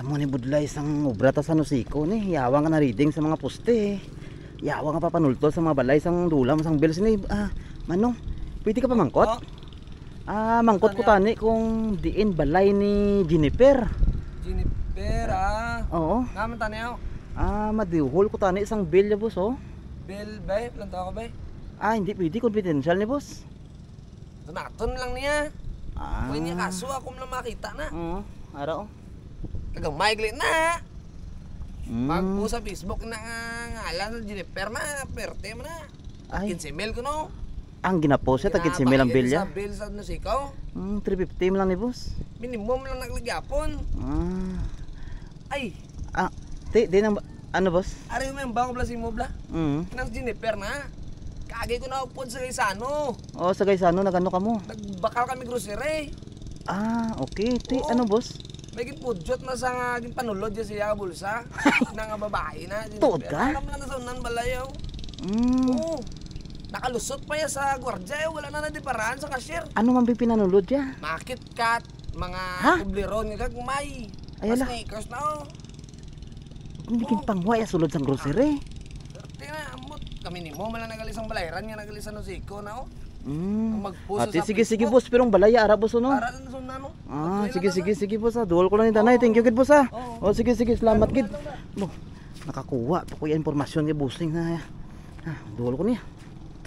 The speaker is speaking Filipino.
mo ni budlay sang obra ta sa Nusiko ni. Yawa nga na reading sa mga poste. Yawa nga papanultol sa mga balay sang dulam sang bills ni. Manong, pwede ka pa mangkot? Mangkot ko tani kung diin balay ni Jennifer. Jennifer Oo. Naman tani ako. Madiuhol ko tani isang bill ya boss oh. Bill bay, plantaw ka bay. Hindi pwede, confidential ni boss. Tunaton lang niya. Kung niya kaso ako lang makita na. Ara oh. Kagang maigli na. Pag po sa Facebook na ngalan ng Jennifer na, perte mo na. 15,000 ko no. Ang ginapost siya, 15,000 ang bill ya. Sa bill sa Nusiko. 350 lang ni boss. Minimum lang naglagapon. Ay. Di nang ano boss? Ari mo yung bangko bla si mo bla. Nang Jennifer na. Kagay ko na upod sa Gaisano. Sa Gaisano nagano ka mo? Nagbakal kami grocery. Okay. Ano boss? May gipudjot na sa nga panulod dyan siya bulsa. Na nga babae na. Tuod ka? Alam lang na sa unan balayaw. Oo. Nakalusot pa ya sa gwardya. Wala na nadiparaan sa cashier. Ano man pinanulod ya? Market cat. Mga kubleron nga kagumay. Ayala. Sneakers na oh. Hindi pangway sulod sang grocery. Tingnan amot. Kami ni mo malang nagalisang balayran nga nagalisan Nusiko na oh. Ate, sige boss, pero ang balaya ara boss no. Para na sunna no. Sige boss Duol ko lang ni Danay. Thank you gid boss sige, salamat gid. Nakakuha pa ko yung impormasyon kay bossing na. Duol ko niya.